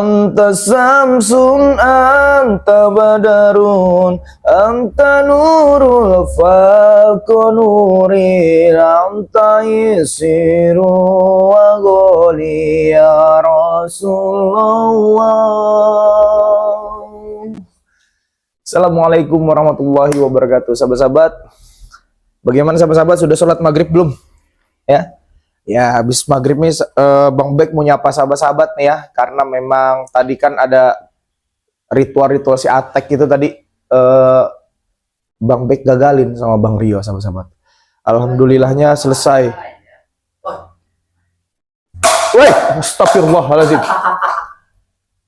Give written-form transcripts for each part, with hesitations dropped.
Anta samsun, anta badarun, anta nurul fakonuri, anta isiru wa goli ya Rasulullah. Assalamualaikum warahmatullahi wabarakatuh. Sahabat-sahabat, bagaimana sahabat-sahabat, sudah sholat maghrib belum? Ya, habis maghrib nih Bang Bek mau nyapa sahabat-sahabat nih ya, karena memang tadi kan ada ritual-ritual si Atek itu tadi Bang Bek gagalin sama Bang Rio, sahabat-sahabat. Alhamdulillahnya selesai. Woi, astagfirullahaladzim.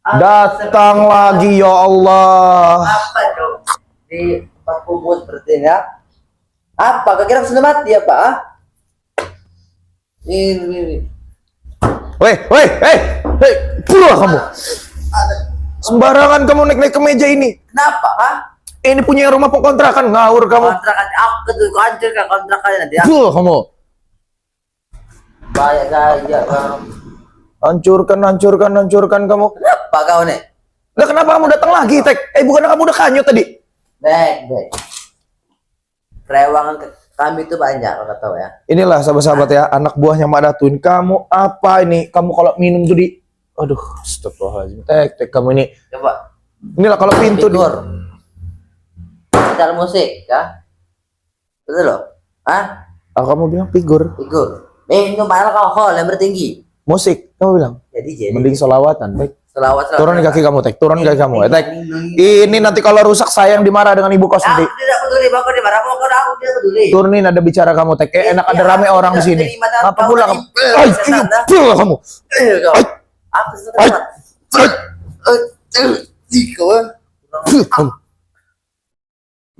Datang lagi ya Allah. Apa dong? Di tempat kubur seperti ini ya? Apa? Kira-kira sudah mati ya Pak? Ini. Woi, pulang kamu. Sembarangan kamu naik-naik ke meja ini. Kenapa? Hah? Ini punya rumah kontrakan, ngawur kamu. Kontrakan aku tuh hancur kan kontrakannya nanti ya? Pulang kamu. Banyak gaya Bang. Hancurkan kamu. Kenapa kau nih? Lah kenapa kamu datang lagi, Tek? Bukannya kamu udah kanyut tadi? Baik. Kerewangan kami itu banyak, kau tahu ya. Inilah sahabat-sahabat ya, anak buahnya Mak Datun. Kamu apa ini? Kamu kalau minum tuh di... Aduh, astagfirullahaladzim. Tek, kamu ini. Coba. Inilah kalau pintu di... Gitar musik, ya? Betul loh? Hah? kamu bilang figur. Minum alkohol yang bertinggi. Musik, kamu bilang. Jadi. Mending solawatan, Tek. Selawat. Turun di kaki kamu, Tek. Turun di kaki kamu. Tek. Ini nanti kalau rusak saya yang dimarah dengan ibu kos nanti. Aku tidak peduli, Bang. Kau dimarah, aku tidak peduli. Turunin, ada bicara kamu, Tek. Enak ada rame orang di sini. Apa pula kamu? Pulang kamu. Aku sudah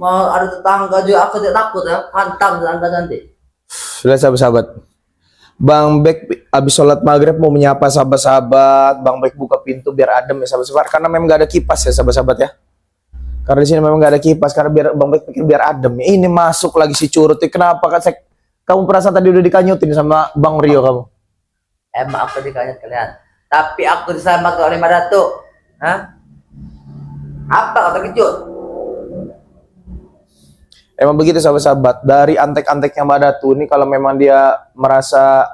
mau ada tetangga juga, aku tidak takut ya. Hantam tetangga nanti. Sudah sahabat-sahabat. Bang Bek abis sholat maghrib mau menyapa sahabat-sahabat. Bang Bek buka pintu biar adem ya sahabat-sahabat. Karena memang gak ada kipas ya sahabat-sahabat ya. Karena di sini memang gak ada kipas. Karena biar Bang Bek pikir biar adem. Ini masuk lagi si curut. Kenapa kan kamu perasaan tadi udah dikanyutin sama Bang Rio kamu? Emang aku dikanyut kalian. Tapi aku diselamatkan oleh Madatu. Hah? Apa kau terkejut? Emang begitu sahabat-sahabat. Dari antek-anteknya Mbak Datu ini kalau memang dia merasa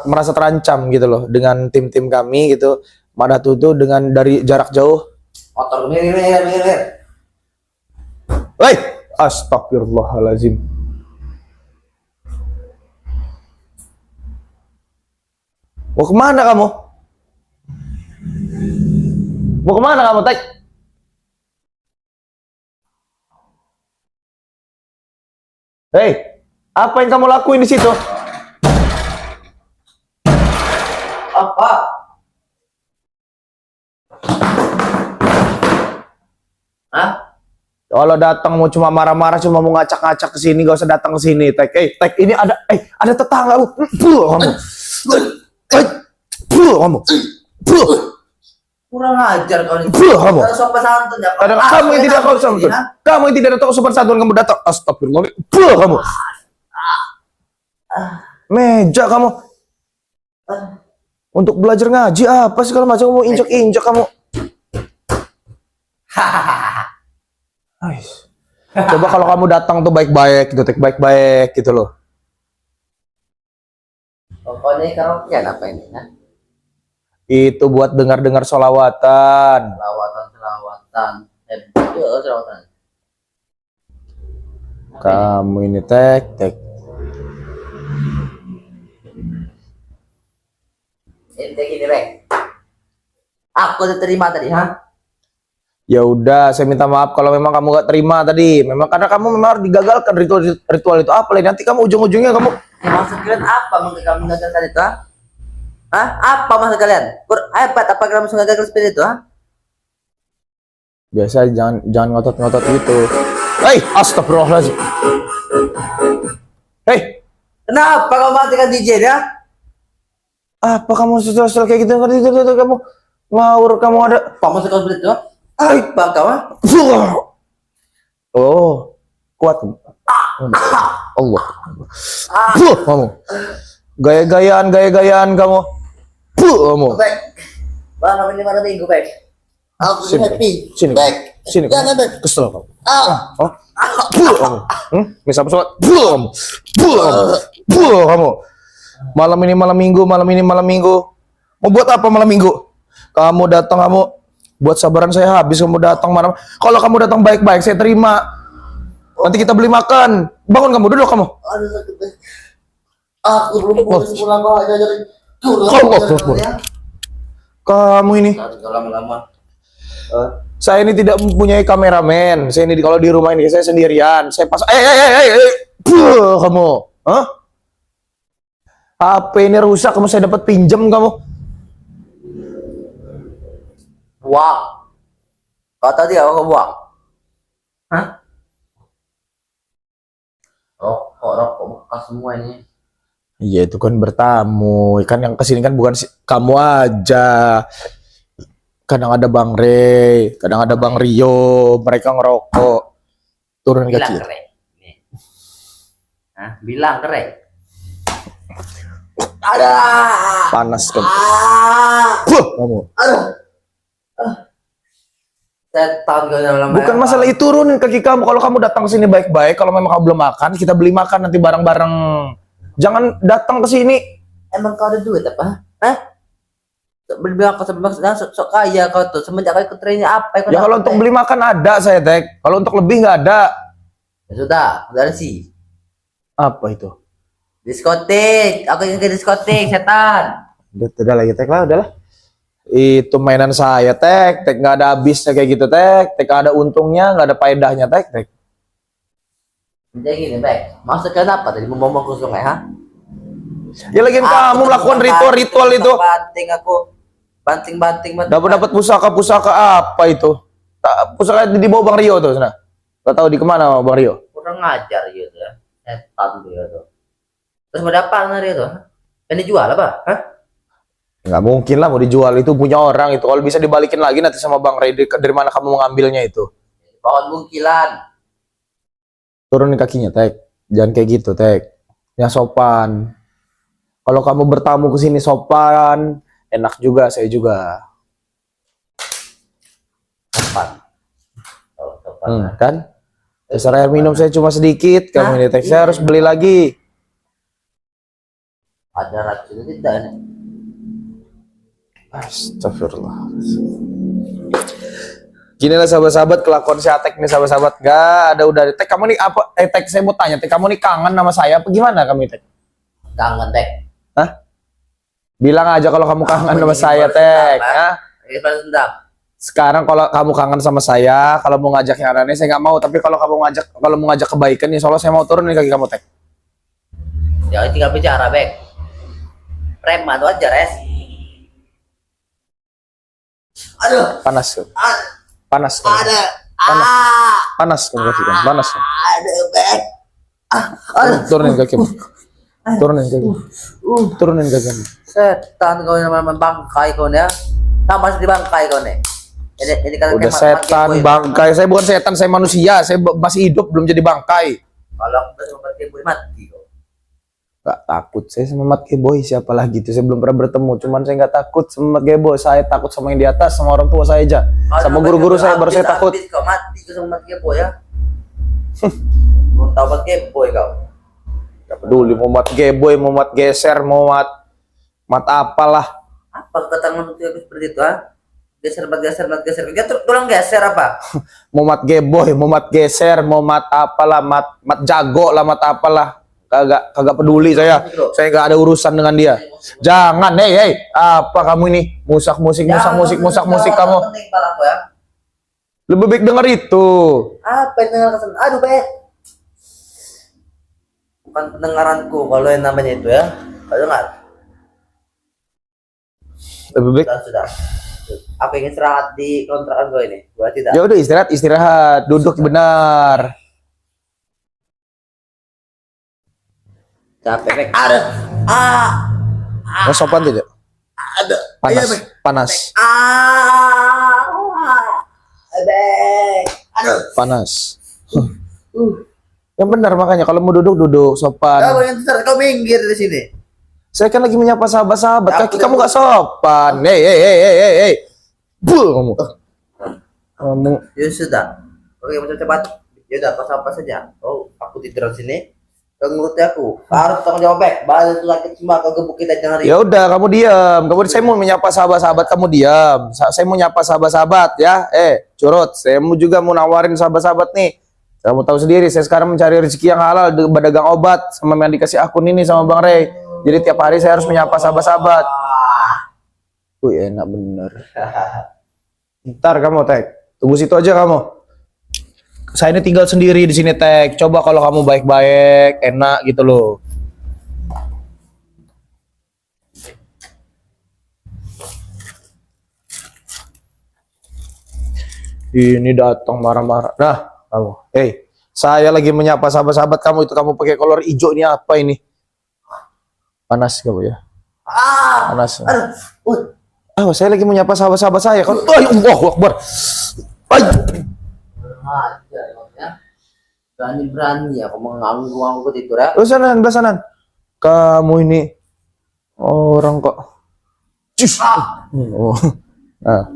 merasa terancam gitu loh dengan tim-tim kami gitu. Mbak Datu itu dengan dari jarak jauh. Motor mir. Woi, astagfirullahalazim. Mau kemana kamu? Mau kemana kamu, Tek? Hei, apa yang kamu lakuin di situ? Apa? Hah? Kalau datang mau cuma marah-marah, cuma mau ngacak-ngacak ke sini, gak usah datang ke sini, Tek. Tek, ini ada tetangga lu. Kamu. Kamu. Kurang ajar kau ini. Kamu. Sopan santun ya. Kamu yang tidak tahu sopan santun. Kamu yang tidak tahu sopan santun, kamu datang. Astagfirullah. Kamu. Meja kamu. Untuk belajar ngaji apa sih kalau macam mau injak-injak kamu? Coba kalau kamu datang tuh baik-baik gitu, Tek, baik-baik gitu loh. Pokoknya kamu punya apa ini? Hah? Itu buat dengar-dengar solawatan. Selawatan. Betul, selawatan. Kamu ini Tek. Ini gini, Rek. Aku diterima tadi, ha? Ya udah, saya minta maaf kalau memang kamu gak terima tadi. Memang karena kamu memang harus digagalkan ritual itu apa lagi. Nanti kamu ujung-ujungnya kamu. Maksud kalian apa maksud kamu menggagalkan itu, ha? Hah? Apa maksud kalian? Hebat apa kamu menggagalkan seperti itu, ha? Biasa jangan ngotot-ngotot gitu. Hei, astagfirullahaladzim. Hei, Kenapa kamu matikan DJ ya? apa kamu sosial kayak gitu? Kamu ngawur, kamu ada. Apa maksud kamu seperti itu? Apa kamu? Oh, kuat. Allah. Kamu. Gaya-gayaan kamu. kamu. Bek. Bang, kami 5 minggu, Bek. Aku Sini, happy. sini, Bek. sini. Jangan, Bek. Kesel kamu. Ah. Oh, kamu. Misal sholat, kamu. Kamu. Malam ini malam minggu, malam ini malam minggu. Mau buat apa malam minggu? Kamu datang, kamu buat sabaran saya habis. Kamu datang malam. Kalau kamu datang baik-baik, saya terima. Nanti kita beli makan. Bangun kamu, duduk kamu. Aduh, sakit, Bek. Aku belum pulang kok ajarin. Kamu ini. Lama-lama. Saya ini tidak mempunyai kameramen. Saya ini kalau di rumah ini saya sendirian. Saya pas. Kamu. Hah? HP ini rusak. Kamu saya dapat pinjam kamu. Buang. Kau tadi aku buang. Hah? Rokok bekas semua ini. Iya itu kan bertamu. Kan yang kesini kan bukan kamu aja. Kadang ada Bang Rey, kadang ada Bang Rio. Mereka ngerokok. Turun Bilang kaki. keren. Nih. Hah? Bilang keren. Ada. Panas kamu. Kamu. Setan kau yang lama. Bukan masalah itu, turunin kaki kamu. Kalau kamu datang ke sini baik-baik, kalau memang kamu belum makan, kita beli makan nanti bareng-bareng. Jangan datang ke sini. Emang kau ada duit apa? Hah? Berbilang kau sebelum sok kaya kau tuh semenjak kau ikut training apa? Ya kalau untuk beli makan ada saya tek. Kalau untuk lebih nggak ada. Ya sudah, udah sih. Apa itu? Diskotik, aku ingin ke diskotik, setan. Udah lagi tek lah, udahlah. Itu mainan saya tek nggak ada habisnya kayak gitu tek nggak ada untungnya, nggak ada faedahnya tek. Jadi gini, Bek. Maksudnya apa tadi membawa ke sungai, ha? Ya lagian kamu melakukan ritual itu. Banting aku. Banting. Dapat pusaka apa itu? Pusaka dibawa Bang Rio tuh sana. Gak tahu di kemana Bang Rio. Kurang ngajar gitu ya. Setan dia tuh. Terus mau dapat dia tuh? Kan dijual apa? Hah? Nggak mungkin lah mau dijual, itu punya orang itu. Kalau bisa dibalikin lagi nanti sama Bang Ray, dari mana kamu mengambilnya itu? Pohon bungkilan. Turunin kakinya tek, jangan kayak gitu tek. Yang sopan. Kalau kamu bertamu ke sini sopan, enak juga, saya juga. Sopan. Kan? Dasar air minum saya cuma sedikit, kamu ini tek. Saya harus beli lagi. Ada racun tidak ini? Astagfirullah. Gini lah sahabat-sahabat, kelakuan si Atek nih sahabat-sahabat. Gak ada udah. Tek kamu nih apa? Tek saya mau tanya, Tek kamu nih kangen sama saya apa gimana kamu Tek? Kangen, Tek. Hah? Bilang aja kalau kamu kangen sama saya Tek. Hah? Ini balas dendam. Sekarang kalau kamu kangen sama saya, kalau mau ngajak yang aneh saya nggak mau. Tapi kalau kamu mau ngajak kebaikan, insya Allah saya mau turun nih kaki kamu Tek. Ya tinggal bicara, Bek. Preman aja, Res. Aduh. Panas. Panas. Ada. Panas kamu kaki kamu. Panas. Aduh, Bek. Turunin kaki kamu. Turunin kaki. Turunin kaki kamu. Setan kau yang membangkai kau ya. Sama seperti bangkai kau nih. Ini kan Udah setan, bangkai. Saya bukan setan, saya manusia. Saya masih hidup, belum jadi bangkai. Kalau aku udah sama Boy mati kau. Gak takut saya sama Mat Boy, siapa lagi itu? Saya belum pernah bertemu. Cuman saya nggak takut sama Mat Boy. Saya takut sama yang di atas, sama orang tua saya aja. Sama guru-guru saya baru saya takut. Kau mati kau sama Mat Boy ya. Mau tahu Mat Boy kau? Gak peduli mau Mat Boy, mau Mat geser, mau Mat apalah. Apa kata manusia seperti itu, ha? Geser. Tolong geser apa? Mau Mat Boy, mau Mat geser, mau Mat apalah, Mat jago lah, Mat apalah. Kagak peduli saya. Saya nggak ada urusan dengan dia. Jangan, hei, apa kamu ini? Musik kamu. Lebih baik dengar itu. Apa yang dengar kesan? Aduh, Bek. Bukan pendengaranku kalau yang namanya itu ya. Kau dengar? Lebih baik. Sudah. Aku ingin istirahat di kontrakan gue ini. Gua tidak. Ya udah istirahat, duduk benar. Capek, Bek. Ada. Mau sopan tidak? Ada. Panas. Bek. Aduh. Panas. Yang benar makanya kalau mau duduk sopan. Kau yang kau minggir di sini. Saya kan lagi menyapa sahabat-sahabat. Ya, Kaki udah, kamu gak sopan. Hei. Buh, kamu. Kamu. Ya sudah. Oke, macam cepat. Ya udah, apa saja. Oh, aku tidur di sini. Kau nguruti aku. Harus tanggung jawab baik. Badan itu sakit semua. Kau gebuk kita jangan hari. Ya udah, kamu diam. Saya mau menyapa sahabat-sahabat, kamu diam. Saya mau nyapa sahabat-sahabat ya. Curut. Saya mau juga mau nawarin sahabat-sahabat nih. Kamu tahu sendiri, saya sekarang mencari rezeki yang halal, berdagang obat sama yang dikasih akun ini sama Bang Ray. Jadi tiap hari saya harus menyapa sahabat-sahabat. Wih, enak bener. Ntar kamu Tek, tunggu situ aja kamu. Saya ini tinggal sendiri di sini Tek. Coba kalau kamu baik-baik, enak gitu loh. Ini datang marah-marah. Nah, kamu. Saya lagi menyapa sahabat-sahabat kamu itu, kamu pakai kolor hijau ini apa ini? Panas kamu ya? Panas. Saya lagi menyapa sahabat-sahabat saya. Kalau Allahu Akbar. Berani ya, kamu mengganggu aku tidur ya. Besanan. Kamu ini orang kok. Cus. Oh. Nah.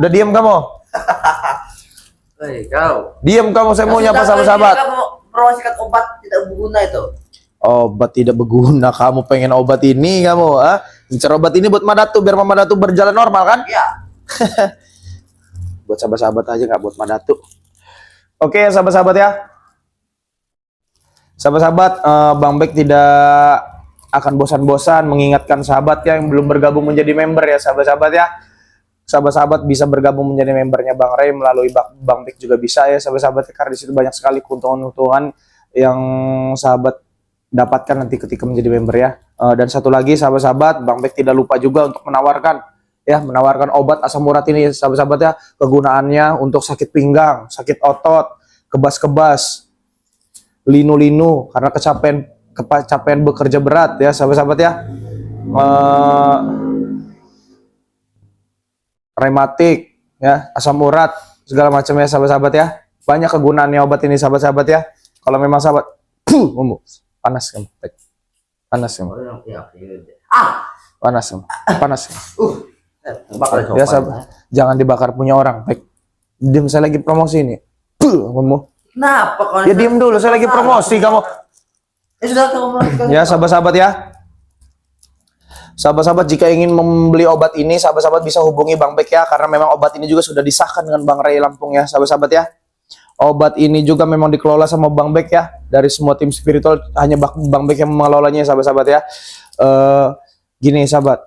Udah diam kamu. Kau. Diam kamu, saya mau nyapa sahabat-sahabat. Kamu promosikan obat tidak berguna itu. Obat tidak berguna, kamu pengen obat ini kamu, Incer obat ini buat Madatu biar Mama Datu berjalan normal kan? Iya. Buat sahabat-sahabat aja, nggak buat Madatu. Oke, sahabat-sahabat ya. Sahabat-sahabat, Bang Bek tidak akan bosan-bosan mengingatkan sahabat yang belum bergabung menjadi member ya, sahabat-sahabat ya. Sahabat-sahabat bisa bergabung menjadi membernya Bang Ray melalui Bang Bek juga bisa ya, sahabat-sahabat, karena di situ banyak sekali keuntungan-keuntungan yang sahabat dapatkan nanti ketika menjadi member ya. Dan satu lagi sahabat-sahabat, Bang Bek tidak lupa juga untuk menawarkan obat asam urat ini sahabat-sahabat ya. Kegunaannya untuk sakit pinggang, sakit otot, kebas-kebas, linu-linu karena kecapean bekerja berat ya sahabat-sahabat ya. Rematik ya, asam urat, segala macamnya sahabat-sahabat ya. Banyak kegunaannya obat ini sahabat-sahabat ya. Kalau memang sahabat panas kamu. Panas kamu. Panas kamu. Ya sahabat, jangan dibakar punya orang. Baik. Diam, saya lagi promosi ini. Kamu. Kenapa kau? Ya diam dulu, saya lagi promosi kamu. Sudah kamu. Ya sahabat-sahabat ya. Sahabat-sahabat, jika ingin membeli obat ini, sahabat-sahabat bisa hubungi Bang Bek ya, karena memang obat ini juga sudah disahkan dengan Bang Ray Lampung ya, sahabat-sahabat ya. Obat ini juga memang dikelola sama Bang Bek ya, dari semua tim spiritual, hanya Bang Bek yang mengelolanya sahabat-sahabat ya. Gini sahabat,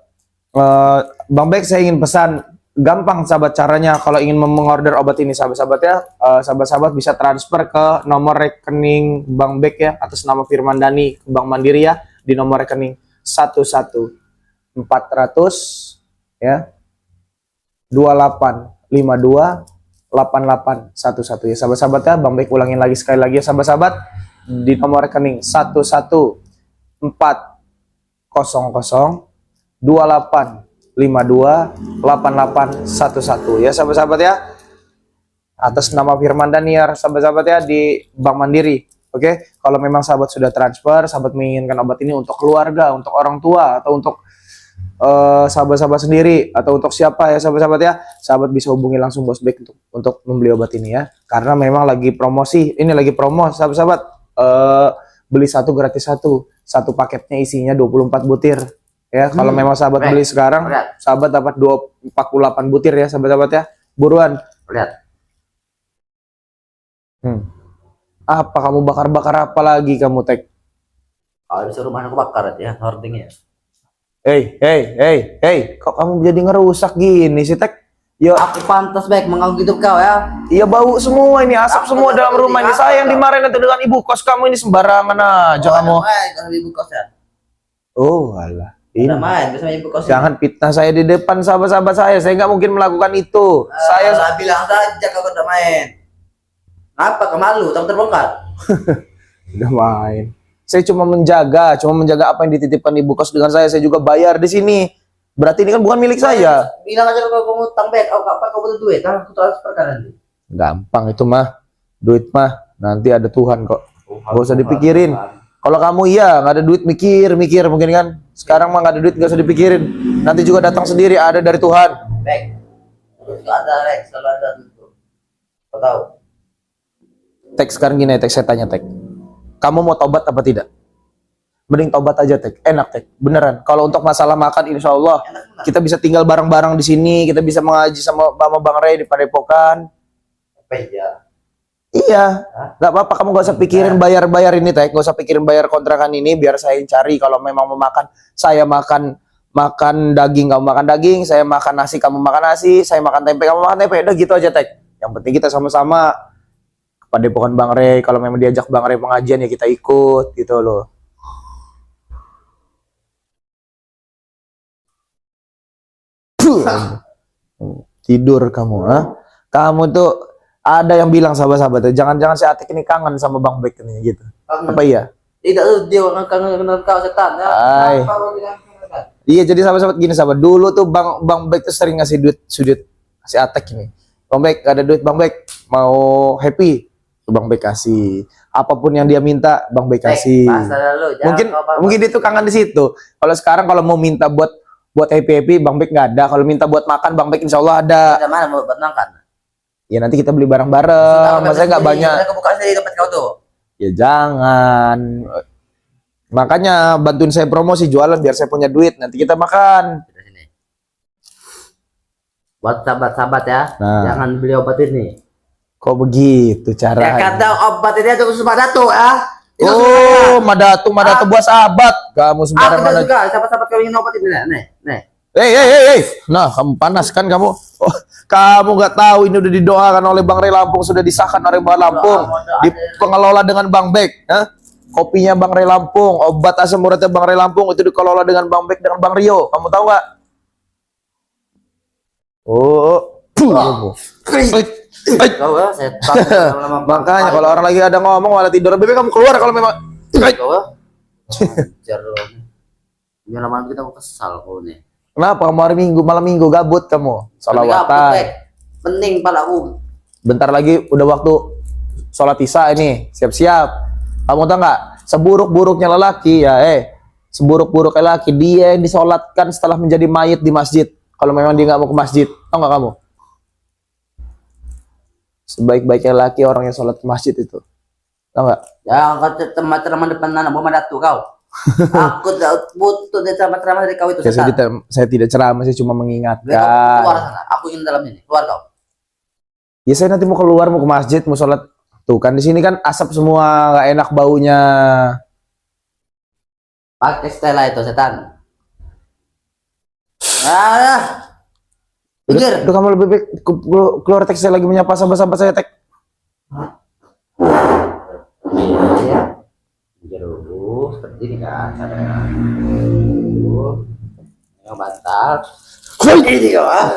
Bang Bek saya ingin pesan, gampang sahabat caranya kalau ingin mengorder obat ini sahabat-sahabat ya. Sahabat-sahabat bisa transfer ke nomor rekening Bang Bek ya, atas nama Firman Dani ke Bank Mandiri ya, di nomor rekening 400 ya 2852 8811 ya sahabat-sahabat ya. Bang Bek ulangin lagi sekali lagi ya sahabat-sahabat, di nomor rekening 11400 2852 8811 ya sahabat-sahabat ya, atas nama Firman Daniar sahabat-sahabat ya, di Bank Mandiri. Oke, kalau memang sahabat sudah transfer, sahabat menginginkan obat ini untuk keluarga, untuk orang tua, atau untuk sahabat-sahabat sendiri, atau untuk siapa ya sahabat-sahabat ya, sahabat bisa hubungi langsung Bos Bek untuk membeli obat ini ya, karena memang lagi promosi, ini lagi promo sahabat-sahabat, beli satu gratis satu paketnya isinya 24 butir ya. Kalau memang sahabat beli sekarang, sahabat dapat 48 butir ya sahabat-sahabat ya, buruan. Lihat. Apa kamu bakar-bakar apa lagi kamu Tek? Kalau bisa rumah aku bakar ya, hoardingnya. Kok kamu jadi ngerusak gini sih Tek? Yo, Aku pantas baik mengganggu hidup kau ya. iya bau semua ini, asap semua dalam rumah ini. Saya yang dimarahin nanti dengan ibu kos kamu ini sembarangan aja kamu. Jangan ibu kos ya. Oh alah. Ini. Main bersama ibu kos. Jangan fitnah saya di depan sahabat-sahabat saya. Saya nggak mungkin melakukan itu. Saya bilang saja kau udah main. Apa kemalu? Tak terbongkar. udah main. Saya cuma menjaga apa yang dititipkan ibu kos dengan saya. Saya juga bayar di sini. Berarti ini kan bukan milik saya. Bilang aja kalau kamu utang baik, kau butuh duit, kan aku transfer nanti. Gampang itu mah. Duit mah nanti ada Tuhan kok. Gak usah dipikirin. Kalau kamu iya nggak ada duit mikir mungkin kan. Sekarang mah nggak ada duit nggak usah dipikirin. Nanti juga datang sendiri ada dari Tuhan. Bek. Itu ada, Lex. Selalu ada itu. Kau tahu? Tek sekarang gini, Tek saya tanya Tek. Kamu mau tobat apa tidak? Mending tobat aja Tek. Enak Tek, beneran. Kalau untuk masalah makan, insya Allah Enak benar. kita bisa tinggal bareng-bareng di sini. Kita bisa mengaji sama Bang Ray di Padepokan. Apa ya? Iya, nggak apa-apa. Kamu nggak usah pikirin bayar ini Tek. Nggak usah pikirin bayar kontrakan ini. Biar saya yang cari. Kalau memang mau makan, saya makan daging, kamu makan daging. Saya makan nasi, kamu makan nasi. Saya makan tempe, kamu makan tempe. Udah gitu aja Tek. Yang penting kita sama-sama Padepokan Bang Ray. Kalau memang diajak Bang Ray pengajian ya kita ikut gitu loh. Tidur kamu, ha? Kamu tuh ada yang bilang sahabat-sahabat, jangan-jangan si Atik ini kangen sama Bang Bek katanya gitu. Apa iya? Tidak, dia orang kangen kau setan. Ya. Ay. Kenapa kau bilang kangen? Iya, jadi sahabat-sahabat gini sahabat. Dulu tuh Bang Bek tuh sering ngasih duit sudut si Atik ini. Bang Bek, gak ada duit Bang Bek, mau happy, Bang Bek kasih. Apapun yang dia minta, Bang Bek kasih. Mungkin dia tuh kangen di situ. Kalau sekarang kalau mau minta buat happy Bang Bek nggak ada. Kalau minta buat makan Bang Bek insya Allah ada. Ada mana mau buat makan? Ya nanti kita beli bareng-bareng. Maksudnya nggak banyak. Aku buka sendiri tempat kau tuh. Ya jangan. Makanya bantuin saya promosi jualan biar saya punya duit. Nanti kita makan. Sini. Buat sahabat-sahabat ya, Nah. jangan beli obat ini. Kok begitu Ya caranya? kata obat ini ada khusus Madatu ya. Itu Oh, Madatu buat sahabat. Kamu aku sembarangan. juga sahabat-sahabat kau ingin obat ini nih. Hei. Nah, kamu panas kan kamu? Oh, kamu nggak tahu ini udah didoakan oleh Bang Ray Lampung, sudah disahkan oleh Bang Lampung, dikelola dengan Bang Bek. Kopinya Bang Ray Lampung, obat asam uratnya Bang Ray Lampung itu dikelola dengan Bang Bek dengan Bang Rio. Kamu tahu nggak? Kau ya, setan lama-lama. Makanya kalau orang lagi ada ngomong malah tidur, bebek kamu keluar kalau memang. Kau ya. Biar lama kita mau kesal kau nih. Kenapa kamu hari Minggu malam Minggu gabut kamu? Salawatan. Pening palaku. Bentar lagi udah waktu sholat isya ini, siap-siap. Kamu tahu nggak? Seburuk-buruknya lelaki ya, seburuk-buruknya lelaki dia yang disolatkan setelah menjadi mayit di masjid. Kalau memang dia nggak mau ke masjid, tahu nggak kamu? Sebaik-baiknya lelaki orang yang sholat ke masjid itu, tahu nggak? Jangan kau ceramah depan anak mau Madatu kau. Aku tak butuh dia ceramah dari kau itu Ya, setan. saya tidak ceramah, saya cuma Keluar mengingatkan. sana. Aku ingin dalam ini. Keluar kau. Ya saya nanti mau keluar, mau ke masjid, mau sholat. Tuh kan di sini kan asap semua, nggak enak baunya. Pakai Stella itu setan. Ah, Udah kamu lebih baik keluar teks, saya lagi menyapa sahabat-sahabat saya tek. ya. Jeruk seperti ini kan. Yang bantal. Ini kau ah.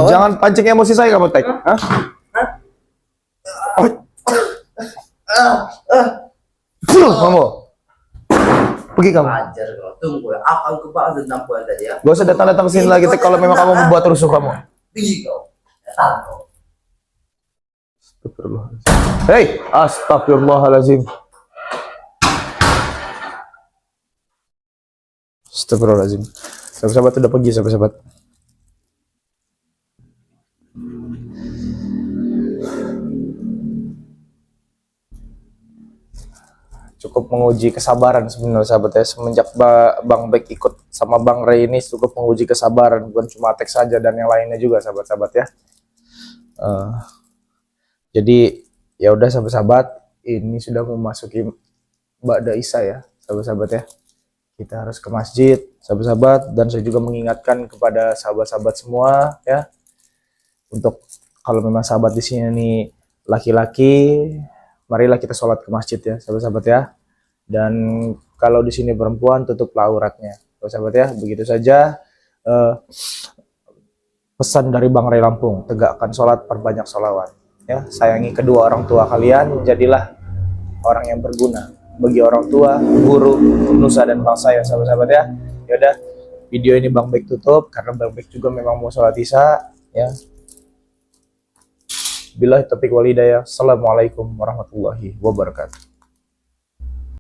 Jangan pancing emosi saya kamu tek. Kamu pergi kamu. Ajar kau. Tunggu ya. Aku kebalas dendam kau yang tadi ya. Gak usah datang-datang sini lagi tek kalau memang kamu membuat rusuh kamu. Biji kau. Setan kau. Hei, astagfirullahaladzim. Astagfirullahaladzim. Sahabat-sahabat udah pergi sahabat-sahabat. Cukup menguji kesabaran sebenarnya sahabat ya. Semenjak Bang Bek ikut sama Bang Ray ini cukup menguji kesabaran, bukan cuma teks saja dan yang lainnya juga sahabat-sahabat ya. Jadi ya udah sahabat-sahabat, ini sudah memasuki ba'da isya ya sahabat-sahabat ya. Kita harus ke masjid sahabat-sahabat, dan saya juga mengingatkan kepada sahabat-sahabat semua ya, untuk kalau memang sahabat di sini nih laki-laki, marilah kita sholat ke masjid ya sahabat-sahabat ya. Dan kalau di sini perempuan, tutuplah auratnya sahabat-sahabat ya. Begitu saja pesan dari Bang Ray Lampung, tegakkan sholat, perbanyak sholawat ya. Sayangi kedua orang tua kalian, jadilah orang yang berguna bagi orang tua, guru, nusa dan bangsa ya sahabat-sahabat ya. Yaudah, video ini Bang Bek tutup karena Bang Bek juga memang mau sholat isya ya. Billahi taufiq wal hidayah. Assalamualaikum warahmatullahi wabarakatuh.